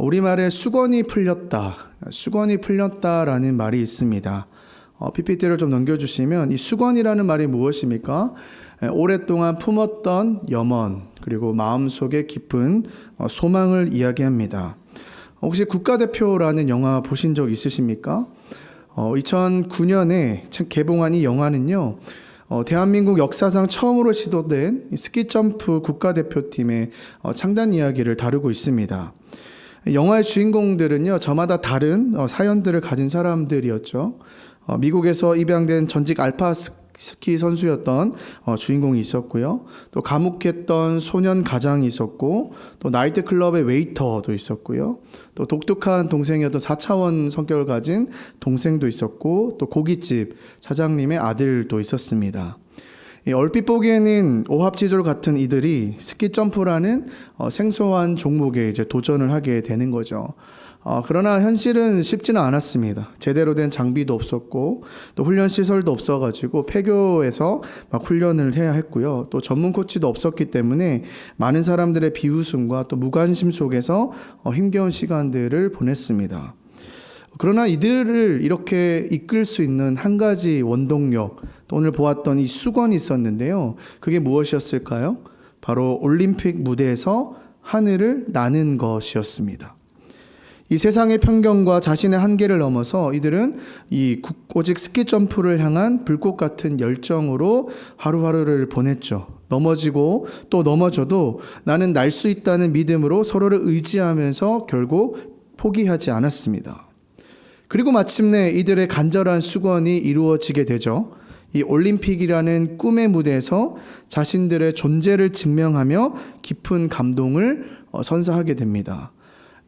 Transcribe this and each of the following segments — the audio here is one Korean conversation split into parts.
우리말에 수건이 풀렸다라는 말이 있습니다. PPT를 좀 넘겨주시면 이 수건이라는 말이 무엇입니까? 오랫동안 품었던 염원 그리고 마음속에 깊은 소망을 이야기합니다. 혹시 국가대표라는 영화 보신 적 있으십니까? 2009년에 개봉한 이 영화는요, 대한민국 역사상 처음으로 시도된 스키점프 국가대표팀의 창단 이야기를 다루고 있습니다. 영화의 주인공들은요, 저마다 다른 사연들을 가진 사람들이었죠. 미국에서 입양된 전직 알파 스키 선수였던 주인공이 있었고요. 또 감옥했던 소년 가장이 있었고, 또 나이트클럽의 웨이터도 있었고요. 또 독특한 동생이었던 4차원 성격을 가진 동생도 있었고, 또 고깃집 사장님의 아들도 있었습니다. 얼핏 보기에는 오합지졸 같은 이들이 스키점프라는 생소한 종목에 이제 도전을 하게 되는 거죠. 그러나 현실은 쉽지는 않았습니다. 제대로 된 장비도 없었고 또 훈련 시설도 없어가지고 폐교에서 막 훈련을 해야 했고요. 또 전문 코치도 없었기 때문에 많은 사람들의 비웃음과 또 무관심 속에서 힘겨운 시간들을 보냈습니다. 그러나 이들을 이렇게 이끌 수 있는 한 가지 원동력, 또 오늘 보았던 이 수건이 있었는데요. 그게 무엇이었을까요? 바로 올림픽 무대에서 하늘을 나는 것이었습니다. 이 세상의 편견과 자신의 한계를 넘어서 이들은 오직 스키 점프를 향한 불꽃 같은 열정으로 하루하루를 보냈죠. 넘어지고 또 넘어져도 나는 날 수 있다는 믿음으로 서로를 의지하면서 결국 포기하지 않았습니다. 그리고 마침내 이들의 간절한 수건이 이루어지게 되죠. 이 올림픽이라는 꿈의 무대에서 자신들의 존재를 증명하며 깊은 감동을 선사하게 됩니다.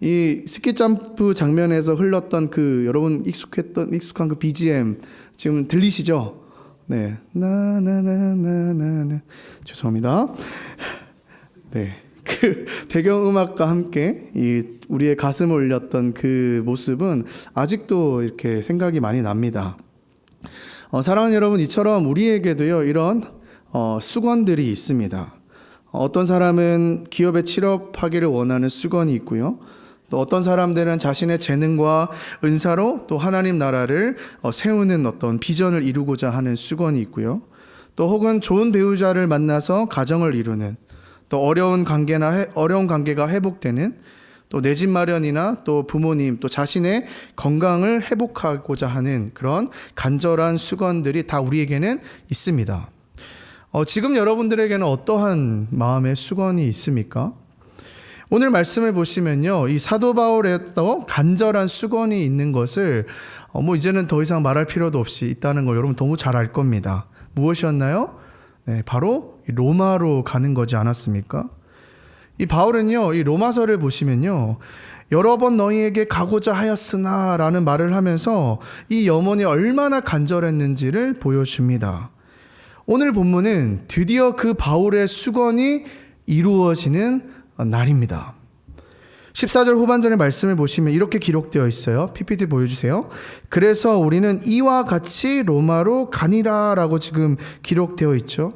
이 스키점프 장면에서 흘렀던 여러분 익숙한 그 BGM 지금 들리시죠? 네. 나나나나나나 죄송합니다. 네. 그 배경음악과 함께 우리의 가슴을 울렸던 그 모습은 아직도 이렇게 생각이 많이 납니다. 사랑하는 여러분, 이처럼 우리에게도요, 이런 수건들이 있습니다. 어떤 사람은 기업에 취업하기를 원하는 수건이 있고요. 또 어떤 사람들은 자신의 재능과 은사로 또 하나님 나라를 세우는 어떤 비전을 이루고자 하는 수건이 있고요. 또 혹은 좋은 배우자를 만나서 가정을 이루는, 또 어려운 관계가 회복되는, 또 내 집 마련이나 또 부모님, 또 자신의 건강을 회복하고자 하는 그런 간절한 수건들이 다 우리에게는 있습니다. 지금 여러분들에게는 어떠한 마음의 수건이 있습니까? 오늘 말씀을 보시면요, 이 사도 바울에도 간절한 수건이 있는 것을 이제는 더 이상 말할 필요도 없이 있다는 걸 여러분 너무 잘 알 겁니다. 무엇이었나요? 네, 바로 로마로 가는 거지 않았습니까? 이 바울은요, 이 로마서를 보시면요, 여러 번 너희에게 가고자 하였으나 라는 말을 하면서 이 염원이 얼마나 간절했는지를 보여줍니다. 오늘 본문은 드디어 그 바울의 수건이 이루어지는 날입니다. 14절 후반전의 말씀을 보시면 이렇게 기록되어 있어요. PPT 보여주세요. 그래서 우리는 이와 같이 로마로 가니라 라고 지금 기록되어 있죠.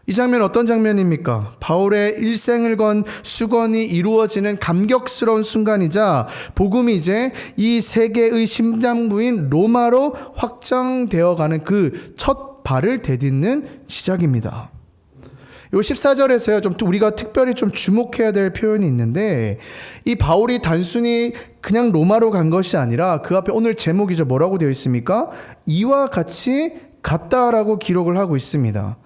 이 장면 어떤 장면입니까? 바울의 일생을 건 수건이 이루어지는 감격스러운 순간이자 복음이 이제 이 세계의 심장부인 로마로 확장되어가는 그 첫 발을 디딛는 시작입니다. 이 14절에서요, 좀 우리가 특별히 좀 주목해야 될 표현이 있는데, 이 바울이 단순히 그냥 로마로 간 것이 아니라 그 앞에 오늘 제목이죠. 뭐라고 되어 있습니까? 이와 같이 갔다라고 기록을 하고 있습니다.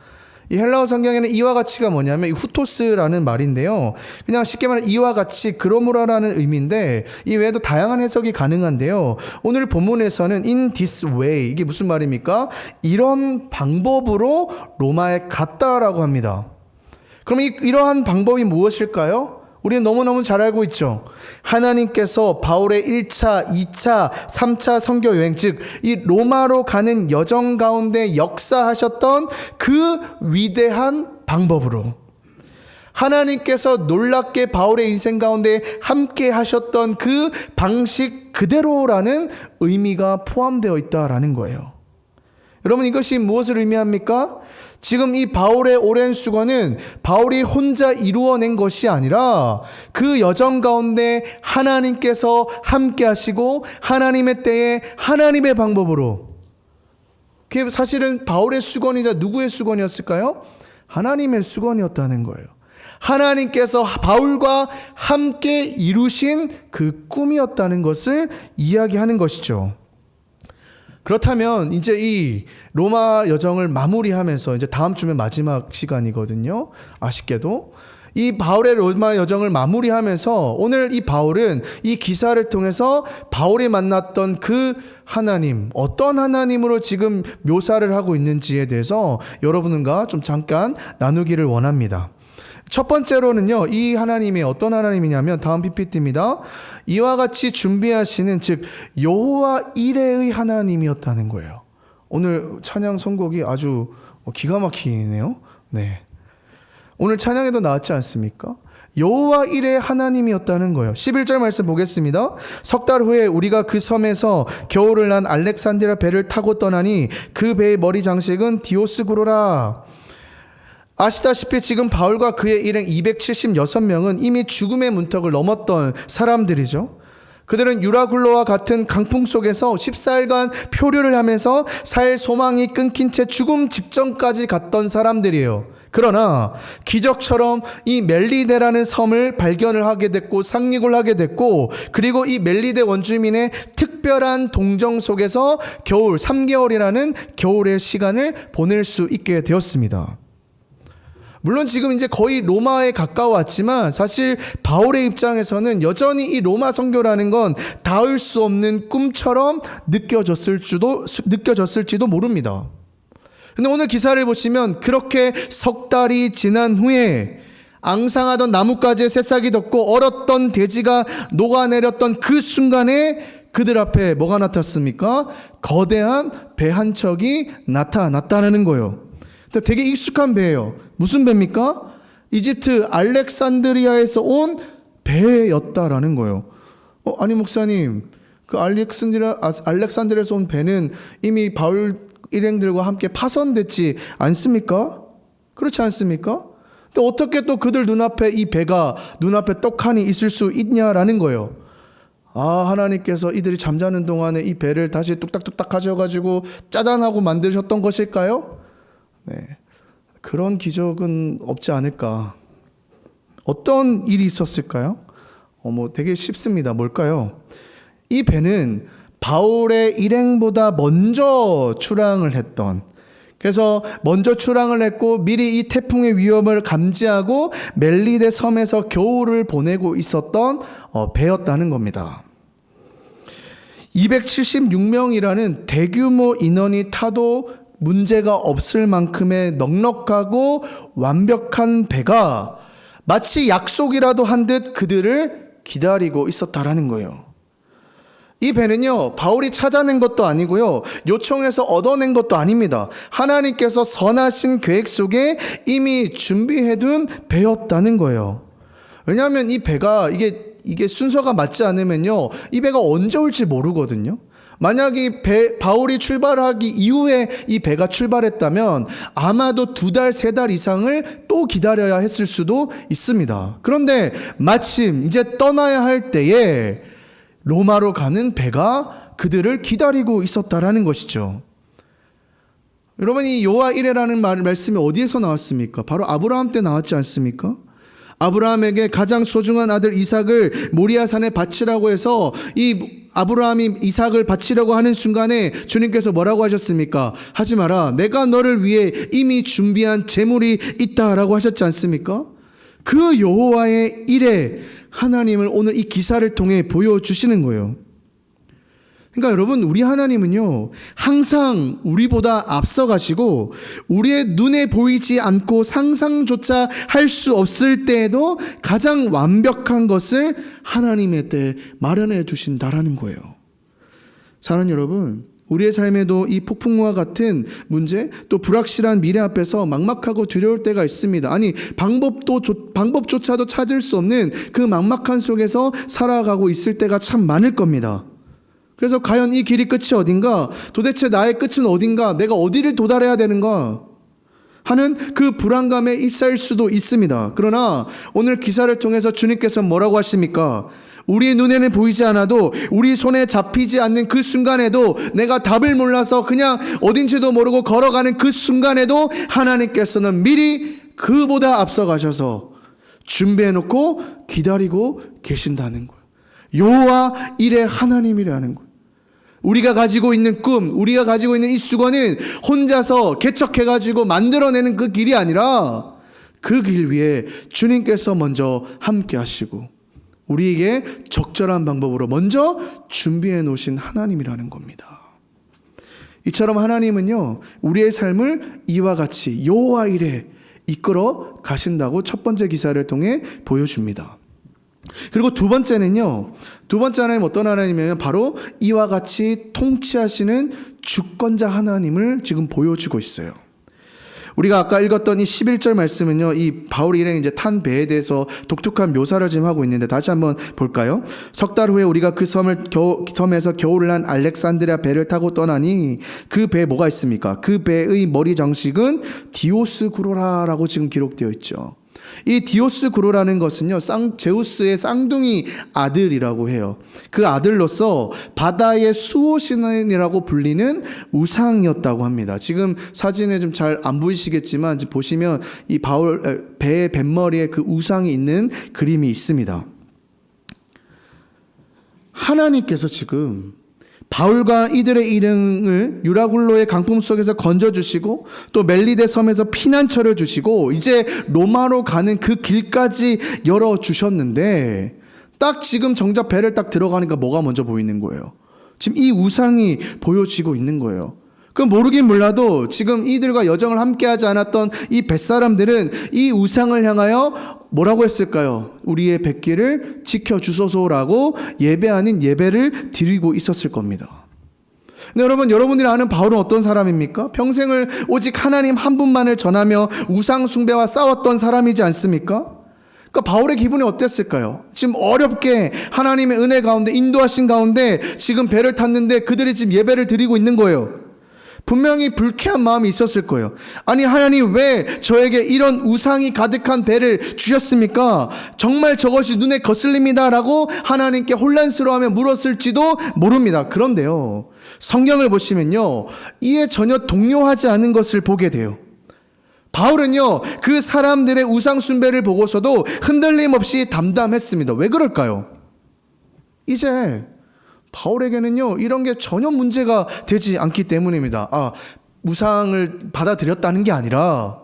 이 헬라어 성경에는 이와 같이가 뭐냐면 이 후토스라는 말인데요. 그냥 쉽게 말해 이와 같이 그러므로라는 의미인데 이 외에도 다양한 해석이 가능한데요. 오늘 본문에서는 in this way, 이게 무슨 말입니까? 이런 방법으로 로마에 갔다라고 합니다. 그럼 이러한 방법이 무엇일까요? 우리는 너무너무 잘 알고 있죠. 하나님께서 바울의 1차, 2차, 3차 선교 여행, 즉 이 로마로 가는 여정 가운데 역사하셨던 그 위대한 방법으로 하나님께서 놀랍게 바울의 인생 가운데 함께 하셨던 그 방식 그대로라는 의미가 포함되어 있다라는 거예요. 여러분, 이것이 무엇을 의미합니까? 지금 이 바울의 오랜 수고는 바울이 혼자 이루어낸 것이 아니라 그 여정 가운데 하나님께서 함께 하시고 하나님의 때에 하나님의 방법으로, 그게 사실은 바울의 수건이자 누구의 수건이었을까요? 하나님의 수건이었다는 거예요. 하나님께서 바울과 함께 이루신 그 꿈이었다는 것을 이야기하는 것이죠. 그렇다면 이제 이 로마 여정을 마무리하면서 이제 다음 주면 마지막 시간이거든요. 아쉽게도 이 바울의 로마 여정을 마무리하면서 오늘 이 바울은 이 기사를 통해서 바울이 만났던 그 하나님, 어떤 하나님으로 지금 묘사를 하고 있는지에 대해서 여러분과 좀 잠깐 나누기를 원합니다. 첫 번째로는요, 이 하나님이 어떤 하나님이냐면 다음 PPT입니다. 이와 같이 준비하시는, 즉 여호와 이레의 하나님이었다는 거예요. 오늘 찬양 선곡이 아주 기가 막히네요. 네, 오늘 찬양에도 나왔지 않습니까? 여호와 이레의 하나님이었다는 거예요. 11절 말씀 보겠습니다. 석 달 후에 우리가 그 섬에서 겨울을 난 알렉산드리아 배를 타고 떠나니 그 배의 머리 장식은 디오스구로라. 아시다시피 지금 바울과 그의 일행 276명은 이미 죽음의 문턱을 넘었던 사람들이죠. 그들은 유라굴로와 같은 강풍 속에서 14일간 표류를 하면서 살 소망이 끊긴 채 죽음 직전까지 갔던 사람들이에요. 그러나 기적처럼 이 멜리데라는 섬을 발견을 하게 됐고 상륙을 하게 됐고, 그리고 이 멜리데 원주민의 특별한 동정 속에서 겨울 3개월이라는 겨울의 시간을 보낼 수 있게 되었습니다. 물론 지금 이제 거의 로마에 가까웠지만 사실 바울의 입장에서는 여전히 이 로마 선교라는 건 닿을 수 없는 꿈처럼 느껴졌을지도 모릅니다. 근데 오늘 기사를 보시면 그렇게 석 달이 지난 후에 앙상하던 나뭇가지에 새싹이 돋고 얼었던 대지가 녹아내렸던 그 순간에 그들 앞에 뭐가 나탔습니까? 거대한 배 한 척이 나타났다는 거예요. 되게 익숙한 배예요. 무슨 배입니까? 이집트 알렉산드리아에서 온 배였다라는 거예요. 아니 목사님, 그 알렉산드리아에서 온 배는 이미 바울 일행들과 함께 파손됐지 않습니까? 그렇지 않습니까? 근데 어떻게 또 그들 눈앞에 이 배가 눈앞에 떡하니 있을 수 있냐라는 거예요. 하나님께서 이들이 잠자는 동안에 이 배를 다시 뚝딱뚝딱 하셔가지고 짜잔하고 만드셨던 것일까요? 네, 그런 기적은 없지 않을까. 어떤 일이 있었을까요? 되게 쉽습니다. 뭘까요? 이 배는 바울의 일행보다 먼저 출항을 했던, 그래서 먼저 출항을 했고 미리 이 태풍의 위험을 감지하고 멜리데 섬에서 겨울을 보내고 있었던 배였다는 겁니다. 276명이라는 대규모 인원이 타도 문제가 없을 만큼의 넉넉하고 완벽한 배가 마치 약속이라도 한 듯 그들을 기다리고 있었다라는 거예요. 이 배는요, 바울이 찾아낸 것도 아니고요, 요청해서 얻어낸 것도 아닙니다. 하나님께서 선하신 계획 속에 이미 준비해둔 배였다는 거예요. 왜냐하면 이 배가 이게 순서가 맞지 않으면요, 이 배가 언제 올지 모르거든요. 만약 이 바울이 출발하기 이후에 이 배가 출발했다면 아마도 2달, 3달 이상을 또 기다려야 했을 수도 있습니다. 그런데 마침 이제 떠나야 할 때에 로마로 가는 배가 그들을 기다리고 있었다라는 것이죠. 여러분, 이 여호와 이레라는 말씀이 어디에서 나왔습니까? 바로 아브라함 때 나왔지 않습니까? 아브라함에게 가장 소중한 아들 이삭을 모리아산에 바치라고 해서 이 아브라함이 이삭을 바치려고 하는 순간에 주님께서 뭐라고 하셨습니까? 하지 마라. 내가 너를 위해 이미 준비한 제물이 있다라고 하셨지 않습니까? 그 여호와의 일에 하나님을 오늘 이 기사를 통해 보여주시는 거예요. 그러니까 여러분, 우리 하나님은요, 항상 우리보다 앞서가시고 우리의 눈에 보이지 않고 상상조차 할 수 없을 때에도 가장 완벽한 것을 하나님의 때에 마련해 두신다라는 거예요. 사랑하는 여러분, 우리의 삶에도 이 폭풍과 같은 문제, 또 불확실한 미래 앞에서 막막하고 두려울 때가 있습니다. 아니, 방법조차도 찾을 수 없는 그 막막한 속에서 살아가고 있을 때가 참 많을 겁니다. 그래서 과연 이 길이 끝이 어딘가? 도대체 나의 끝은 어딘가? 내가 어디를 도달해야 되는가? 하는 그 불안감에 휩싸일 수도 있습니다. 그러나 오늘 기사를 통해서 주님께서 뭐라고 하십니까? 우리 눈에는 보이지 않아도 우리 손에 잡히지 않는 그 순간에도 내가 답을 몰라서 그냥 어딘지도 모르고 걸어가는 그 순간에도 하나님께서는 미리 그보다 앞서 가셔서 준비해놓고 기다리고 계신다는 거예요. 여호와 일의 하나님이라는 거예요. 우리가 가지고 있는 꿈, 우리가 가지고 있는 이 수고는 혼자서 개척해가지고 만들어내는 그 길이 아니라 그 길 위에 주님께서 먼저 함께 하시고 우리에게 적절한 방법으로 먼저 준비해 놓으신 하나님이라는 겁니다. 이처럼 하나님은요, 우리의 삶을 이와 같이 여호와 일에 이끌어 가신다고 첫 번째 기사를 통해 보여줍니다. 그리고 두 번째는요, 두 번째 하나님 어떤 하나님이냐면 바로 이와 같이 통치하시는 주권자 하나님을 지금 보여주고 있어요. 우리가 아까 읽었던 이 11절 말씀은요, 이 바울이 일행 이제 탄 배에 대해서 독특한 묘사를 지금 하고 있는데 다시 한번 볼까요? 석 달 후에 우리가 그 섬에서 겨울을 난 알렉산드리아 배를 타고 떠나니 그 배에 뭐가 있습니까? 그 배의 머리 장식은 디오스구로라라고 지금 기록되어 있죠. 이 디오스구로라는 것은요, 제우스의 쌍둥이 아들이라고 해요. 그 아들로서 바다의 수호신이라고 불리는 우상이었다고 합니다. 지금 사진에 좀 잘 안 보이시겠지만 보시면 이 배의 뱃머리에 그 우상이 있는 그림이 있습니다. 하나님께서 지금 바울과 이들의 일행을 유라굴로의 강풍 속에서 건져주시고 또 멜리데 섬에서 피난처를 주시고 이제 로마로 가는 그 길까지 열어주셨는데 딱 지금 정작 배를 딱 들어가니까 뭐가 먼저 보이는 거예요? 지금 이 우상이 보여지고 있는 거예요. 그럼 모르긴 몰라도 지금 이들과 여정을 함께하지 않았던 이 뱃사람들은 이 우상을 향하여 뭐라고 했을까요? 우리의 뱃길을 지켜주소서라고 예배 아닌 예배를 드리고 있었을 겁니다. 근데 여러분들이 아는 바울은 어떤 사람입니까? 평생을 오직 하나님 한 분만을 전하며 우상 숭배와 싸웠던 사람이지 않습니까? 그러니까 바울의 기분이 어땠을까요? 지금 어렵게 하나님의 은혜 가운데 인도하신 가운데 지금 배를 탔는데 그들이 지금 예배를 드리고 있는 거예요. 분명히 불쾌한 마음이 있었을 거예요. 아니 하나님 왜 저에게 이런 우상이 가득한 배를 주셨습니까? 정말 저것이 눈에 거슬립니다라고 하나님께 혼란스러워하며 물었을지도 모릅니다. 그런데요, 성경을 보시면요, 이에 전혀 동요하지 않은 것을 보게 돼요. 바울은요, 그 사람들의 우상 숭배를 보고서도 흔들림 없이 담담했습니다. 왜 그럴까요? 이제 바울에게는요, 이런 게 전혀 문제가 되지 않기 때문입니다. 우상을 받아들였다는 게 아니라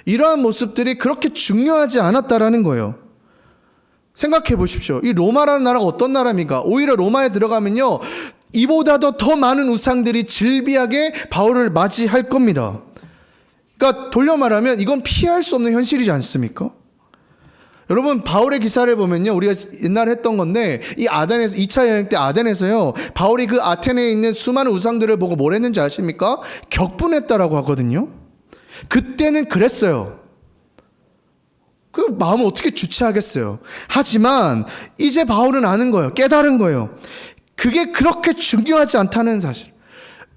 이러한 모습들이 그렇게 중요하지 않았다라는 거예요. 생각해 보십시오. 이 로마라는 나라가 어떤 나라입니까? 오히려 로마에 들어가면요, 이보다도 더 많은 우상들이 질비하게 바울을 맞이할 겁니다. 그러니까 돌려 말하면 이건 피할 수 없는 현실이지 않습니까? 여러분, 바울의 기사를 보면요, 우리가 옛날에 했던 건데, 이 아덴에서 2차 여행 때 아덴에서요, 바울이 그 아테네에 있는 수많은 우상들을 보고 뭘 했는지 아십니까? 격분했다라고 하거든요. 그때는 그랬어요. 그 마음을 어떻게 주체하겠어요? 하지만 이제 바울은 아는 거예요. 깨달은 거예요. 그게 그렇게 중요하지 않다는 사실.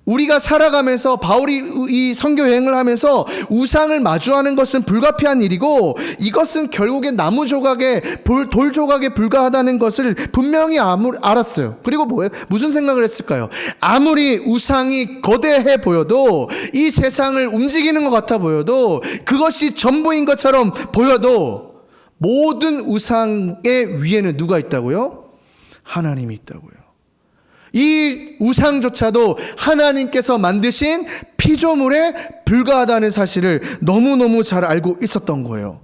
우리가 살아가면서 바울이 이 선교 여행을 하면서 우상을 마주하는 것은 불가피한 일이고 이것은 결국엔 나무 조각에 돌 조각에 불과하다는 것을 분명히 알았어요. 그리고 무슨 생각을 했을까요? 아무리 우상이 거대해 보여도 이 세상을 움직이는 것 같아 보여도 그것이 전부인 것처럼 보여도 모든 우상의 위에는 누가 있다고요? 하나님이 있다고요. 이 우상조차도 하나님께서 만드신 피조물에 불과하다는 사실을 너무너무 잘 알고 있었던 거예요.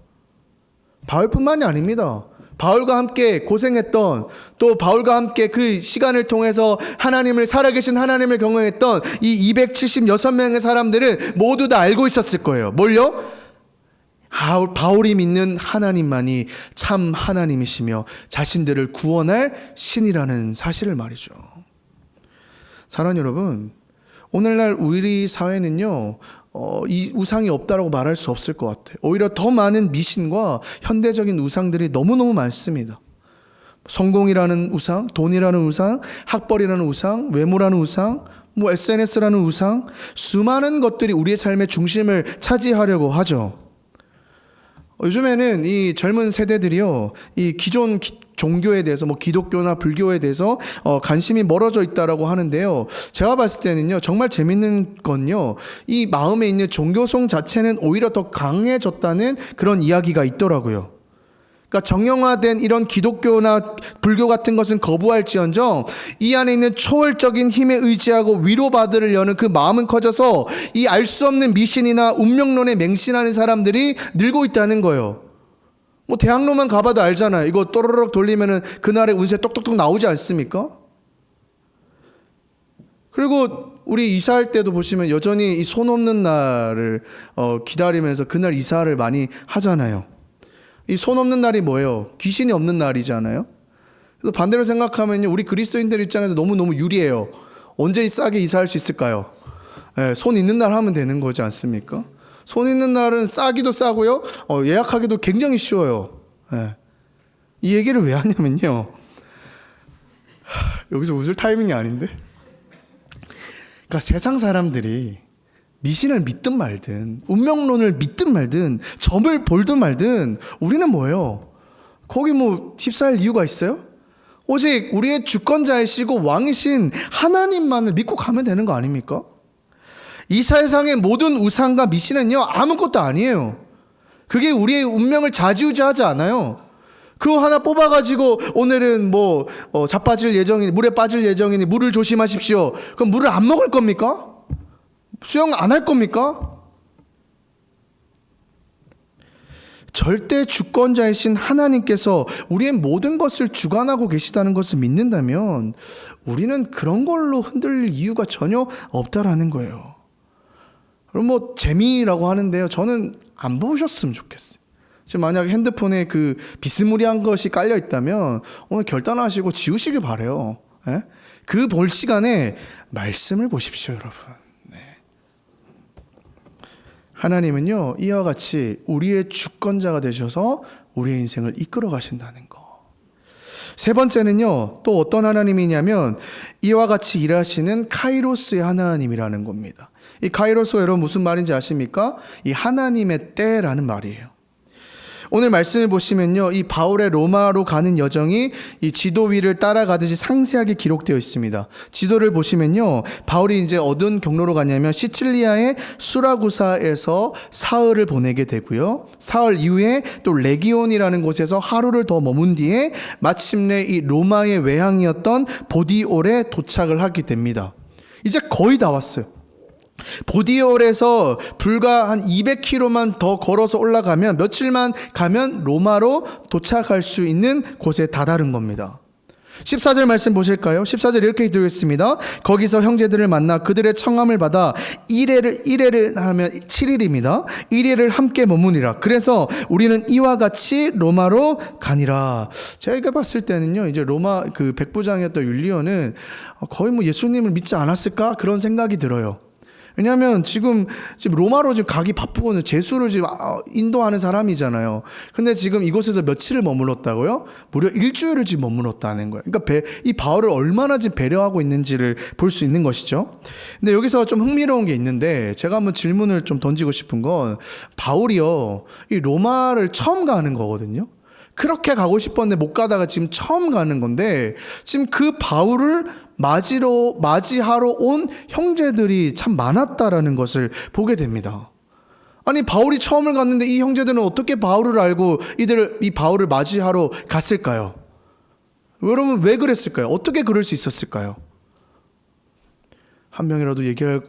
바울뿐만이 아닙니다. 바울과 함께 고생했던, 또 바울과 함께 그 시간을 통해서 하나님을, 살아계신 하나님을 경험했던 이 276명의 사람들은 모두 다 알고 있었을 거예요. 뭘요? 바울이 믿는 하나님만이 참 하나님이시며 자신들을 구원할 신이라는 사실을 말이죠. 사랑하는 여러분, 오늘날 우리 사회는요, 이 우상이 없다라고 말할 수 없을 것 같아요. 오히려 더 많은 미신과 현대적인 우상들이 너무너무 많습니다. 성공이라는 우상, 돈이라는 우상, 학벌이라는 우상, 외모라는 우상, 뭐 SNS라는 우상, 수많은 것들이 우리의 삶의 중심을 차지하려고 하죠. 요즘에는 이 젊은 세대들이요, 이 기존 종교에 대해서, 뭐 기독교나 불교에 대해서 관심이 멀어져 있다라고 하는데요. 제가 봤을 때는요, 정말 재밌는 건요, 이 마음에 있는 종교성 자체는 오히려 더 강해졌다는 그런 이야기가 있더라고요. 그러니까 정형화된 이런 기독교나 불교 같은 것은 거부할지언정 이 안에 있는 초월적인 힘에 의지하고 위로받으려는 그 마음은 커져서 이 알 수 없는 미신이나 운명론에 맹신하는 사람들이 늘고 있다는 거예요. 뭐 대학로만 가봐도 알잖아요. 이거 또르륵 돌리면은 그날의 운세 똑똑똑 나오지 않습니까? 그리고 우리 이사할 때도 보시면 여전히 이 손 없는 날을 기다리면서 그날 이사를 많이 하잖아요. 이 손 없는 날이 뭐예요? 귀신이 없는 날이잖아요. 그래서 반대로 생각하면요, 우리 그리스도인들 입장에서 너무너무 유리해요. 언제 싸게 이사할 수 있을까요? 네, 손 있는 날 하면 되는 거지 않습니까? 손 있는 날은 싸기도 싸고요, 예약하기도 굉장히 쉬워요. 네. 이 얘기를 왜 하냐면요, 여기서 웃을 타이밍이 아닌데, 그러니까 세상 사람들이 미신을 믿든 말든, 운명론을 믿든 말든, 점을 볼든 말든, 우리는 뭐예요? 거기 뭐 휩싸일 이유가 있어요? 오직 우리의 주권자이시고 왕이신 하나님만을 믿고 가면 되는 거 아닙니까? 이 세상의 모든 우상과 미신은요, 아무것도 아니에요. 그게 우리의 운명을 좌지우지하지 않아요. 그거 하나 뽑아가지고 오늘은 뭐 자빠질 예정이니, 물에 빠질 예정이니 물을 조심하십시오. 그럼 물을 안 먹을 겁니까? 수영 안 할 겁니까? 절대 주권자이신 하나님께서 우리의 모든 것을 주관하고 계시다는 것을 믿는다면 우리는 그런 걸로 흔들릴 이유가 전혀 없다라는 거예요. 그럼 뭐 재미라고 하는데요, 저는 안 보셨으면 좋겠어요. 지금 만약에 핸드폰에 그 비스무리한 것이 깔려 있다면 오늘 결단하시고 지우시길 바래요. 예? 그 볼 시간에 말씀을 보십시오, 여러분. 하나님은요, 이와 같이 우리의 주권자가 되셔서 우리의 인생을 이끌어 가신다는 거. 세 번째는요, 또 어떤 하나님이냐면 이와 같이 일하시는 카이로스의 하나님이라는 겁니다. 이 카이로스가 여러분 무슨 말인지 아십니까? 이 하나님의 때라는 말이에요. 오늘 말씀을 보시면요, 이 바울의 로마로 가는 여정이 이 지도 위를 따라가듯이 상세하게 기록되어 있습니다. 지도를 보시면요, 바울이 이제 어떤 경로로 가냐면 시칠리아의 수라구사에서 사흘을 보내게 되고요, 사흘 이후에 또 레기온이라는 곳에서 하루를 더 머문 뒤에 마침내 이 로마의 외항이었던 보디올에 도착을 하게 됩니다. 이제 거의 다 왔어요. 보디올에서 불과 한 200km만 더 걸어서 올라가면, 며칠만 가면 로마로 도착할 수 있는 곳에 다다른 겁니다. 14절 말씀 보실까요? 14절 이렇게 드리겠습니다. 거기서 형제들을 만나 그들의 청함을 받아 1회를 하면 7일입니다. 1회를 함께 머무니라. 그래서 우리는 이와 같이 로마로 가니라. 제가 봤을 때는요, 이제 로마 그 백부장이었던 율리오는 거의 뭐 예수님을 믿지 않았을까? 그런 생각이 들어요. 왜냐하면 지금 로마로 지금 가기 바쁘고는 제수를 지금 인도하는 사람이잖아요. 근데 지금 이곳에서 며칠을 머물렀다고요? 무려 일주일을 지금 머물렀다는 거예요. 그러니까 이 바울을 얼마나 지금 배려하고 있는지를 볼 수 있는 것이죠. 근데 여기서 좀 흥미로운 게 있는데, 제가 한번 질문을 좀 던지고 싶은 건, 바울이요, 이 로마를 처음 가는 거거든요. 그렇게 가고 싶었는데 못 가다가 지금 처음 가는 건데, 지금 그 바울을 맞이하러 온 형제들이 참 많았다라는 것을 보게 됩니다. 아니, 바울이 처음을 갔는데 이 형제들은 어떻게 바울을 알고 이 바울을 맞이하러 갔을까요? 여러분, 왜 그랬을까요? 어떻게 그럴 수 있었을까요? 한 명이라도 얘기할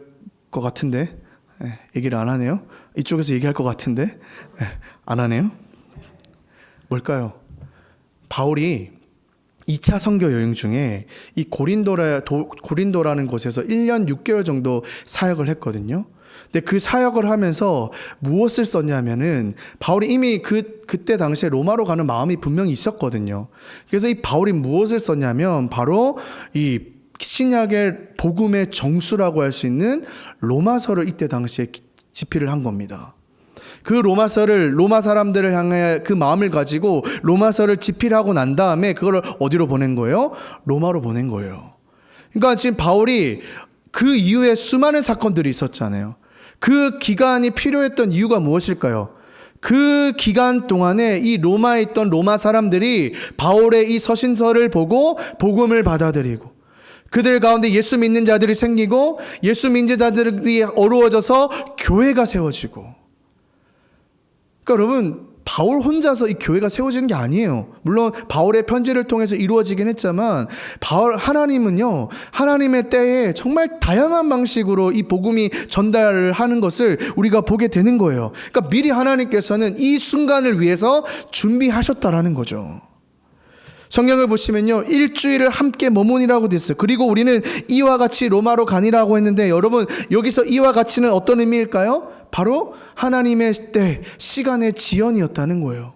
것 같은데, 얘기를 안 하네요. 이쪽에서 얘기할 것 같은데, 안 하네요. 뭘까요? 바울이 2차 선교 여행 중에 이 고린도라는 곳에서 1년 6개월 정도 사역을 했거든요. 근데 그 사역을 하면서 무엇을 썼냐면은, 바울이 이미 그때 당시에 로마로 가는 마음이 분명히 있었거든요. 그래서 이 바울이 무엇을 썼냐면, 바로 이 신약의 복음의 정수라고 할 수 있는 로마서를 이때 당시에 집필을 한 겁니다. 그 로마 사람들을 향해 그 마음을 가지고 로마서를 집필하고 난 다음에 그걸 어디로 보낸 거예요? 로마로 보낸 거예요. 그러니까 지금 바울이 그 이후에 수많은 사건들이 있었잖아요. 그 기간이 필요했던 이유가 무엇일까요? 그 기간 동안에 이 로마에 있던 로마 사람들이 바울의 이 서신서를 보고 복음을 받아들이고 그들 가운데 예수 믿는 자들이 생기고 예수 믿는 자들이 어루어져서 교회가 세워지고, 그러니까 여러분 바울 혼자서 이 교회가 세워지는 게 아니에요. 물론 바울의 편지를 통해서 이루어지긴 했지만 하나님은요, 하나님의 때에 정말 다양한 방식으로 이 복음이 전달을 하는 것을 우리가 보게 되는 거예요. 그러니까 미리 하나님께서는 이 순간을 위해서 준비하셨다라는 거죠. 성경을 보시면요, 일주일을 함께 머무니라고 돼 있어요. 그리고 우리는 이와 같이 로마로 가니라고 했는데, 여러분 여기서 이와 같이는 어떤 의미일까요? 바로 하나님의 때 시간의 지연이었다는 거예요.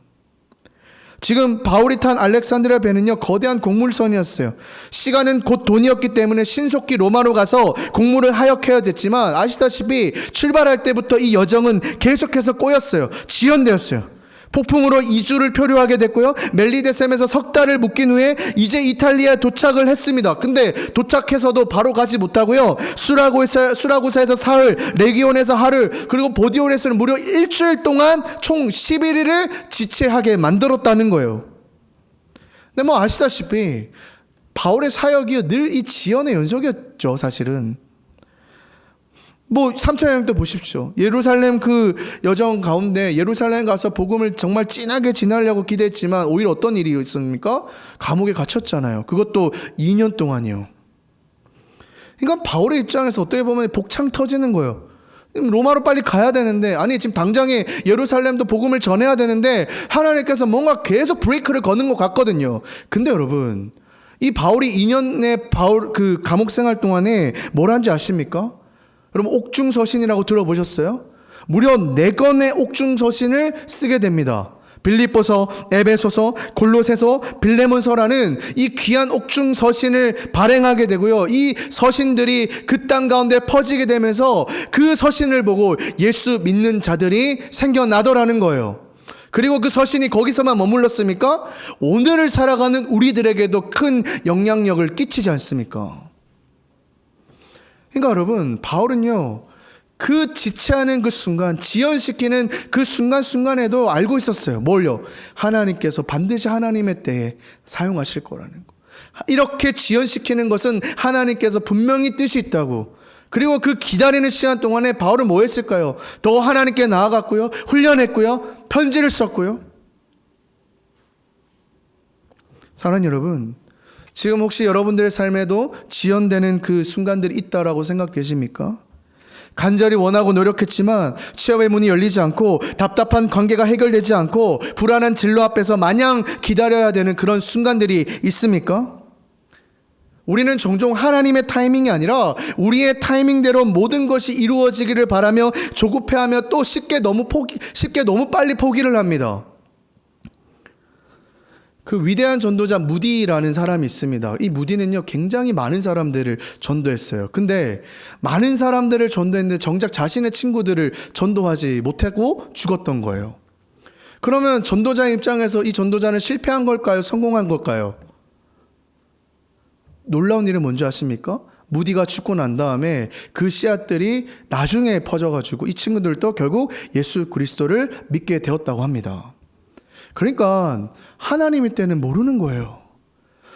지금 바울이 탄 알렉산드리아 배는요, 거대한 곡물선이었어요. 시간은 곧 돈이었기 때문에 신속히 로마로 가서 곡물을 하역해야 됐지만, 아시다시피 출발할 때부터 이 여정은 계속해서 꼬였어요. 지연되었어요. 폭풍으로 2주를 표류하게 됐고요, 멜리데셈에서 석 달을 묵긴 후에 이제 이탈리아에 도착을 했습니다. 근데 도착해서도 바로 가지 못하고요, 수라구사에서 사흘, 레기온에서 하루, 그리고 보디올에서는 무려 일주일 동안 총 11일을 지체하게 만들었다는 거예요. 근데 뭐 아시다시피 바울의 사역이 늘 이 지연의 연속이었죠. 사실은 뭐 3차 여행 때 보십시오. 예루살렘 그 여정 가운데 예루살렘 가서 복음을 정말 진하게 전하려고 기대했지만 오히려 어떤 일이 있었습니까? 감옥에 갇혔잖아요. 그것도 2년 동안이요. 그러니까 바울의 입장에서 어떻게 보면 복창 터지는 거예요. 로마로 빨리 가야 되는데, 아니 지금 당장에 예루살렘도 복음을 전해야 되는데 하나님께서 뭔가 계속 브레이크를 거는 것 같거든요. 근데 여러분, 이 바울이 2년의 그 감옥 생활 동안에 뭘 한지 아십니까? 여러분 옥중서신이라고 들어보셨어요? 무려 4권의 옥중서신을 쓰게 됩니다. 빌립보서, 에베소서, 골로새서, 빌레몬서라는 이 귀한 옥중서신을 발행하게 되고요, 이 서신들이 그 땅 가운데 퍼지게 되면서 그 서신을 보고 예수 믿는 자들이 생겨나더라는 거예요. 그리고 그 서신이 거기서만 머물렀습니까? 오늘을 살아가는 우리들에게도 큰 영향력을 끼치지 않습니까? 그러니까 여러분, 바울은요, 그 지체하는 그 순간, 지연시키는 그 순간순간에도 알고 있었어요. 뭘요? 하나님께서 반드시 하나님의 때에 사용하실 거라는 거. 이렇게 지연시키는 것은 하나님께서 분명히 뜻이 있다고. 그리고 그 기다리는 시간 동안에 바울은 뭐 했을까요? 더 하나님께 나아갔고요, 훈련했고요, 편지를 썼고요. 사랑하는 여러분, 지금 혹시 여러분들의 삶에도 지연되는 그 순간들이 있다라고 생각되십니까? 간절히 원하고 노력했지만 취업의 문이 열리지 않고 답답한 관계가 해결되지 않고 불안한 진로 앞에서 마냥 기다려야 되는 그런 순간들이 있습니까? 우리는 종종 하나님의 타이밍이 아니라 우리의 타이밍대로 모든 것이 이루어지기를 바라며 조급해하며 또 쉽게 너무 빨리 포기를 합니다. 그 위대한 전도자 무디라는 사람이 있습니다. 이 무디는요, 굉장히 많은 사람들을 전도했어요. 근데 많은 사람들을 전도했는데 정작 자신의 친구들을 전도하지 못하고 죽었던 거예요. 그러면 전도자 입장에서 이 전도자는 실패한 걸까요? 성공한 걸까요? 놀라운 일은 뭔지 아십니까? 무디가 죽고 난 다음에 그 씨앗들이 나중에 퍼져가지고 이 친구들도 결국 예수 그리스도를 믿게 되었다고 합니다. 그러니까 하나님의 때는 모르는 거예요.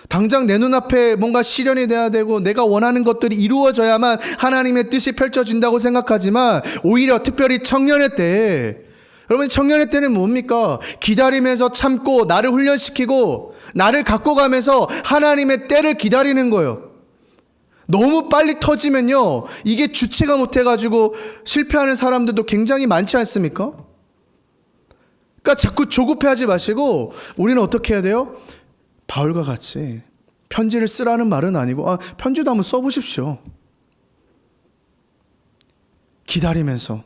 당장 내 눈앞에 뭔가 실현이 돼야 되고 내가 원하는 것들이 이루어져야만 하나님의 뜻이 펼쳐진다고 생각하지만, 오히려 특별히 청년의 때에, 여러분 청년의 때는 뭡니까? 기다리면서 참고 나를 훈련시키고 나를 갖고 가면서 하나님의 때를 기다리는 거예요. 너무 빨리 터지면요, 이게 주체가 못해가지고 실패하는 사람들도 굉장히 많지 않습니까? 그러니까 자꾸 조급해하지 마시고 우리는 어떻게 해야 돼요? 바울과 같이 편지를 쓰라는 말은 아니고, 편지도 한번 써보십시오. 기다리면서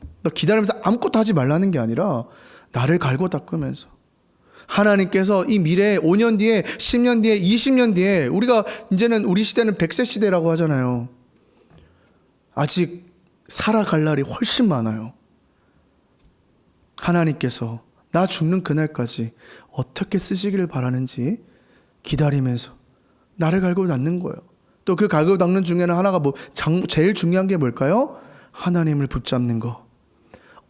아무것도 하지 말라는 게 아니라 나를 갈고 닦으면서 하나님께서 이 미래에 5년 뒤에 10년 뒤에 20년 뒤에, 우리가 이제는 우리 시대는 100세 시대라고 하잖아요. 아직 살아갈 날이 훨씬 많아요. 하나님께서 나 죽는 그날까지 어떻게 쓰시기를 바라는지 기다리면서 나를 갈고 닦는 거예요. 또 그 갈고 닦는 중에는 하나가 제일 중요한 게 뭘까요? 하나님을 붙잡는 거.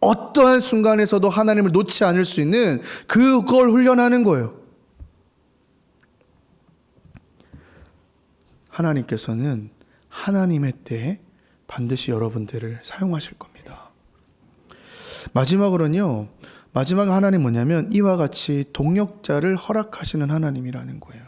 어떠한 순간에서도 하나님을 놓지 않을 수 있는 그걸 훈련하는 거예요. 하나님께서는 하나님의 때에 반드시 여러분들을 사용하실 겁니다. 마지막으로는요, 마지막 하나님 뭐냐면 이와 같이 동역자를 허락하시는 하나님이라는 거예요.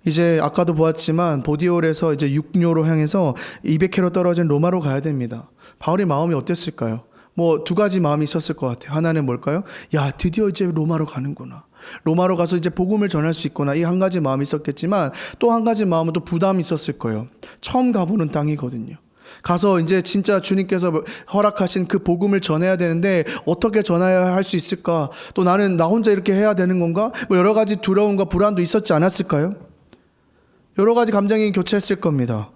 이제 아까도 보았지만 보디올에서 이제 육료로 향해서 200km 떨어진 로마로 가야 됩니다. 바울의 마음이 어땠을까요? 뭐 두 가지 마음이 있었을 것 같아요. 하나는 뭘까요? 야, 드디어 이제 로마로 가는구나. 로마로 가서 이제 복음을 전할 수 있구나. 이 한 가지 마음이 있었겠지만 또 한 가지 마음은 또 부담이 있었을 거예요. 처음 가보는 땅이거든요. 가서 이제 진짜 주님께서 허락하신 그 복음을 전해야 되는데 어떻게 전해야 할 수 있을까? 또 나는 나 혼자 이렇게 해야 되는 건가? 뭐 여러 가지 두려움과 불안도 있었지 않았을까요? 여러 가지 감정이 교차했을 겁니다.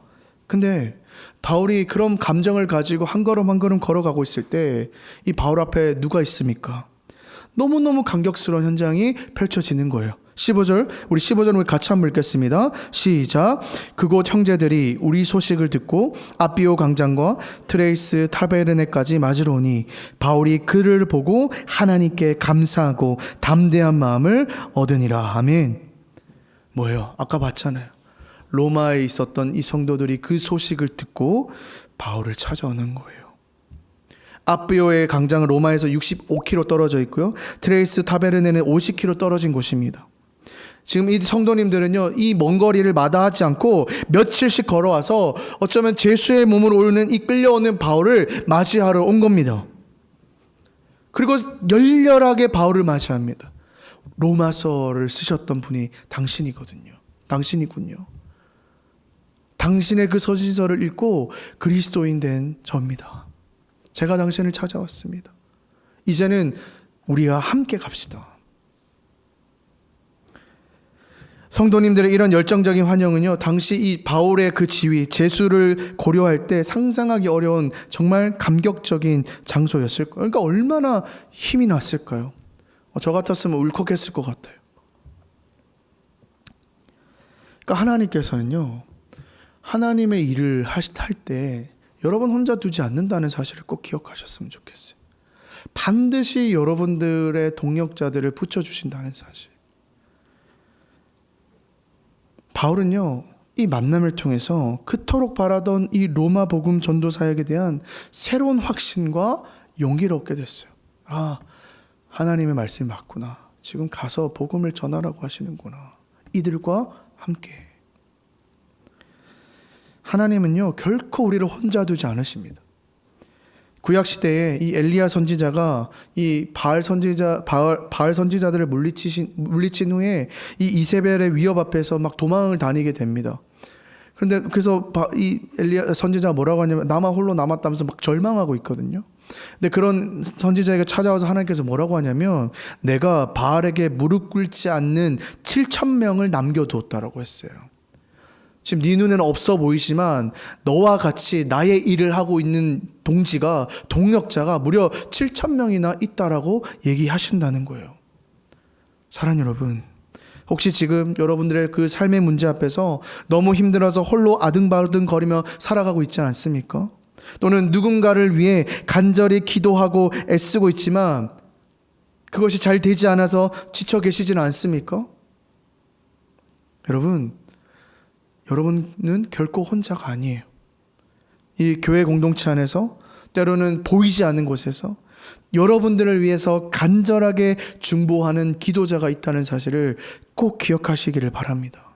근데 바울이 그런 감정을 가지고 한 걸음 한 걸음 걸어가고 있을 때 이 바울 앞에 누가 있습니까? 너무너무 감격스러운 현장이 펼쳐지는 거예요. 15절, 우리 15절 같이 한번 읽겠습니다. 시작. 그곳 형제들이 우리 소식을 듣고 아비오 광장과 트레이스 타베르네까지 맞으러 오니 바울이 그를 보고 하나님께 감사하고 담대한 마음을 얻으니라. 아멘. 뭐예요? 아까 봤잖아요. 로마에 있었던 이 성도들이 그 소식을 듣고 바울을 찾아오는 거예요. 아비오의 광장은 로마에서 65km 떨어져 있고요. 트레이스 타베르네는 50km 떨어진 곳입니다. 지금 이 성도님들은요, 이 먼 거리를 마다하지 않고 며칠씩 걸어와서 어쩌면 죄수의 몸으로 오는 이 끌려오는 바울을 맞이하러 온 겁니다. 그리고 열렬하게 바울을 맞이합니다. 로마서를 쓰셨던 분이 당신이거든요. 당신이군요. 당신의 그 서신서를 읽고 그리스도인 된 저입니다. 제가 당신을 찾아왔습니다. 이제는 우리가 함께 갑시다. 성도님들의 이런 열정적인 환영은요, 당시 이 바울의 그 지위, 제수를 고려할 때 상상하기 어려운 정말 감격적인 장소였을 거예요. 그러니까 얼마나 힘이 났을까요? 저 같았으면 울컥했을 것 같아요. 그러니까 하나님께서는요, 하나님의 일을 할 때 여러분 혼자 두지 않는다는 사실을 꼭 기억하셨으면 좋겠어요. 반드시 여러분들의 동역자들을 붙여주신다는 사실. 바울은요, 이 만남을 통해서 그토록 바라던 이 로마 복음 전도 사역에 대한 새로운 확신과 용기를 얻게 됐어요. 아, 하나님의 말씀이 맞구나. 지금 가서 복음을 전하라고 하시는구나. 이들과 함께. 하나님은요, 결코 우리를 혼자 두지 않으십니다. 구약 시대에 이 엘리야 선지자가 이 바알 선지자들을 물리친 후에 이 이세벨의 위협 앞에서 막 도망을 다니게 됩니다. 그런데 그래서 이 엘리야 선지자가 뭐라고 하냐면 나만 홀로 남았다면서 막 절망하고 있거든요. 근데 그런 선지자에게 찾아와서 하나님께서 뭐라고 하냐면 내가 바알에게 무릎 꿇지 않는 7,000명을 남겨두었다라고 했어요. 지금 네 눈에는 없어 보이지만 너와 같이 나의 일을 하고 있는 동역자가 무려 7,000명이나 있다라고 얘기하신다는 거예요. 사랑하는 여러분, 혹시 지금 여러분들의 그 삶의 문제 앞에서 너무 힘들어서 홀로 아등바등거리며 살아가고 있지 않습니까? 또는 누군가를 위해 간절히 기도하고 애쓰고 있지만 그것이 잘 되지 않아서 지쳐 계시지는 않습니까? 여러분은 결코 혼자가 아니에요. 이 교회 공동체 안에서 때로는 보이지 않는 곳에서 여러분들을 위해서 간절하게 중보하는 기도자가 있다는 사실을 꼭 기억하시기를 바랍니다.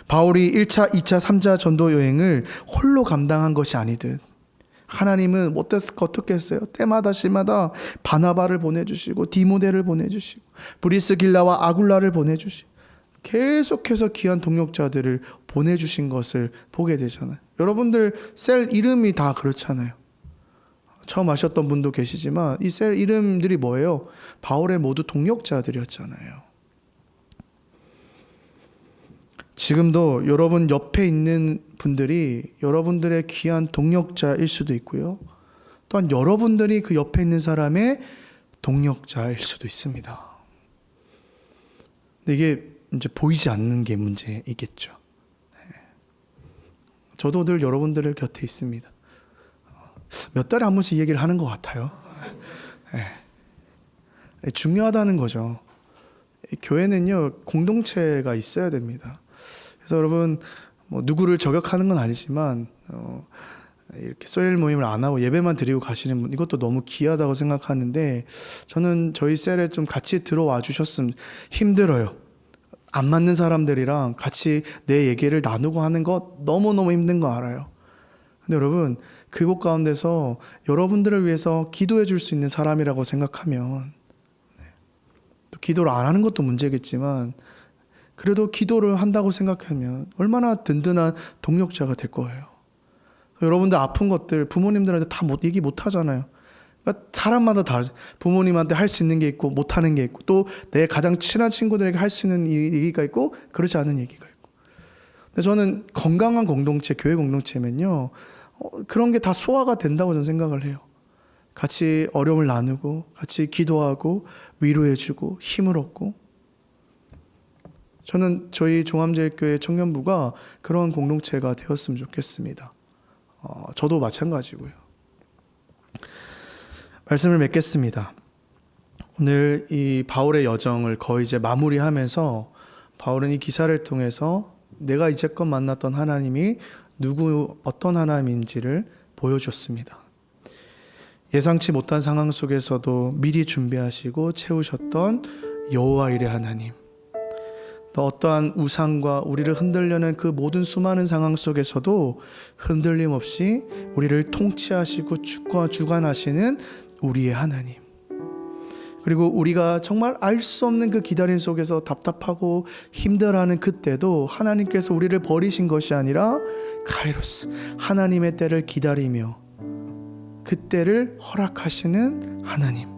바울이 1차, 2차, 3차 전도 여행을 홀로 감당한 것이 아니듯 하나님은 어떻게 했어요? 때마다 시마다 바나바를 보내주시고 디모데를 보내주시고 브리스길라와 아굴라를 보내주시고 계속해서 귀한 동역자들을 보내주신 것을 보게 되잖아요. 여러분들 셀 이름이 다 그렇잖아요. 처음 아셨던 분도 계시지만 이 셀 이름들이 뭐예요? 바울의 모두 동역자들이었잖아요. 지금도 여러분 옆에 있는 분들이 여러분들의 귀한 동역자일 수도 있고요. 또한 여러분들이 그 옆에 있는 사람의 동력자일 수도 있습니다. 근데 이게 이제 보이지 않는 게 문제이겠죠. 저도 늘 여러분들 곁에 있습니다. 몇 달에 한 번씩 이 얘기를 하는 것 같아요. 중요하다는 거죠. 교회는요, 공동체가 있어야 됩니다. 그래서 여러분, 누구를 저격하는 건 아니지만, 이렇게 셀 모임을 안 하고 예배만 드리고 가시는 분, 이것도 너무 귀하다고 생각하는데, 저는 저희 셀에 좀 같이 들어와 주셨으면 힘들어요. 안 맞는 사람들이랑 같이 내 얘기를 나누고 하는 거 너무너무 힘든 거 알아요. 근데 여러분, 그곳 가운데서 여러분들을 위해서 기도해 줄 수 있는 사람이라고 생각하면, 또 기도를 안 하는 것도 문제겠지만, 그래도 기도를 한다고 생각하면 얼마나 든든한 동력자가 될 거예요. 여러분들 아픈 것들 부모님들한테 다 얘기 못 하잖아요. 그러니까 사람마다 다르죠. 부모님한테 할 수 있는 게 있고 못 하는 게 있고, 또 내 가장 친한 친구들에게 할 수 있는 얘기가 있고 그렇지 않은 얘기가 있고. 근데 저는 건강한 공동체, 교회 공동체면요, 그런 게 다 소화가 된다고 저는 생각을 해요. 같이 어려움을 나누고 같이 기도하고 위로해주고 힘을 얻고. 저는 저희 종암제일교회 청년부가 그런 공동체가 되었으면 좋겠습니다. 저도 마찬가지고요. 말씀을 맺겠습니다. 오늘 이 바울의 여정을 거의 이제 마무리하면서 바울은 이 기사를 통해서 내가 이제껏 만났던 하나님이 어떤 하나님인지를 보여줬습니다. 예상치 못한 상황 속에서도 미리 준비하시고 채우셨던 여호와 일의 하나님, 또 어떠한 우상과 우리를 흔들려는 그 모든 수많은 상황 속에서도 흔들림 없이 우리를 통치하시고 주관하시는 우리의 하나님, 그리고 우리가 정말 알 수 없는 그 기다림 속에서 답답하고 힘들어하는 그때도 하나님께서 우리를 버리신 것이 아니라 카이로스, 하나님의 때를 기다리며 그 때를 허락하시는 하나님,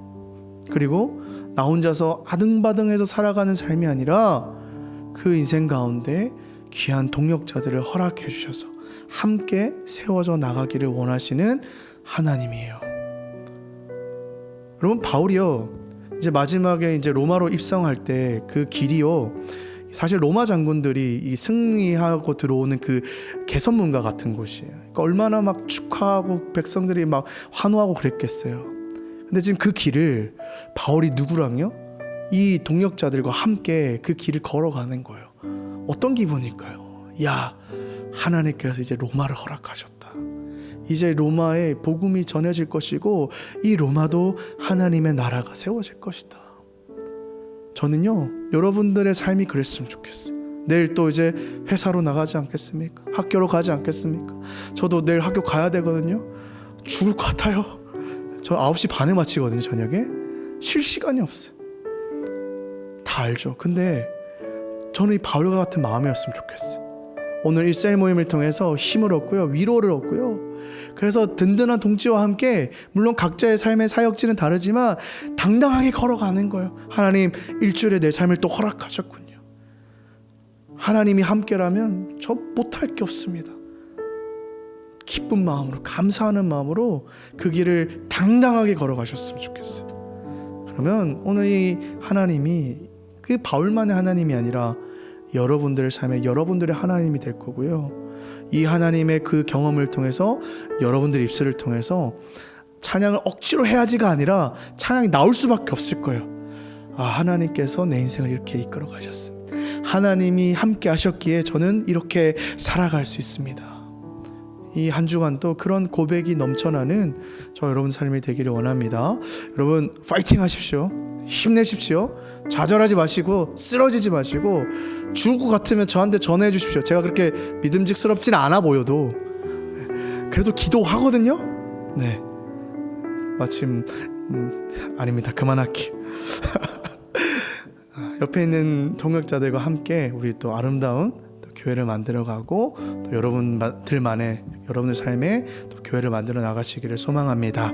그리고 나 혼자서 아등바등해서 살아가는 삶이 아니라 그 인생 가운데 귀한 동력자들을 허락해 주셔서 함께 세워져 나가기를 원하시는 하나님이에요. 여러분, 바울이요, 이제 마지막에 이제 로마로 입성할 때 그 길이요, 사실 로마 장군들이 이 승리하고 들어오는 그 개선문과 같은 곳이에요. 그러니까 얼마나 막 축하하고 백성들이 막 환호하고 그랬겠어요. 근데 지금 그 길을 바울이 누구랑요? 이 동력자들과 함께 그 길을 걸어가는 거예요. 어떤 기분일까요? 야, 하나님께서 이제 로마를 허락하셨다. 이제 로마에 복음이 전해질 것이고 이 로마도 하나님의 나라가 세워질 것이다. 저는요, 여러분들의 삶이 그랬으면 좋겠어요. 내일 또 이제 회사로 나가지 않겠습니까? 학교로 가지 않겠습니까? 저도 내일 학교 가야 되거든요. 죽을 것 같아요. 저 9시 반에 마치거든요, 저녁에. 쉴 시간이 없어요. 다 알죠. 근데 저는 이 바울과 같은 마음이었으면 좋겠어요. 오늘 이 셀 모임을 통해서 힘을 얻고요, 위로를 얻고요, 그래서 든든한 동지와 함께 물론 각자의 삶의 사역지는 다르지만 당당하게 걸어가는 거예요. 하나님, 일주일에 내 삶을 또 허락하셨군요. 하나님이 함께라면 저 못할 게 없습니다. 기쁜 마음으로, 감사하는 마음으로 그 길을 당당하게 걸어가셨으면 좋겠어요. 그러면 오늘 이 하나님이 그 바울만의 하나님이 아니라 여러분들의 삶에 여러분들의 하나님이 될 거고요. 이 하나님의 그 경험을 통해서 여러분들의 입술을 통해서 찬양을 억지로 해야지가 아니라 찬양이 나올 수밖에 없을 거예요. 아, 하나님께서 내 인생을 이렇게 이끌어 가셨습니다. 하나님이 함께 하셨기에 저는 이렇게 살아갈 수 있습니다. 이 한 주간도 그런 고백이 넘쳐나는 저 여러분 삶이 되기를 원합니다. 여러분, 파이팅 하십시오. 힘내십시오. 좌절하지 마시고 쓰러지지 마시고 죽을 것 같으면 저한테 전화해 주십시오. 제가 그렇게 믿음직스럽진 않아 보여도 그래도 기도하거든요. 네, 마침 아닙니다. 그만할게요. 옆에 있는 동역자들과 함께 우리 또 아름다운 교회를 만들어가고 또 여러분들 삶에 또 교회를 만들어 나가시기를 소망합니다.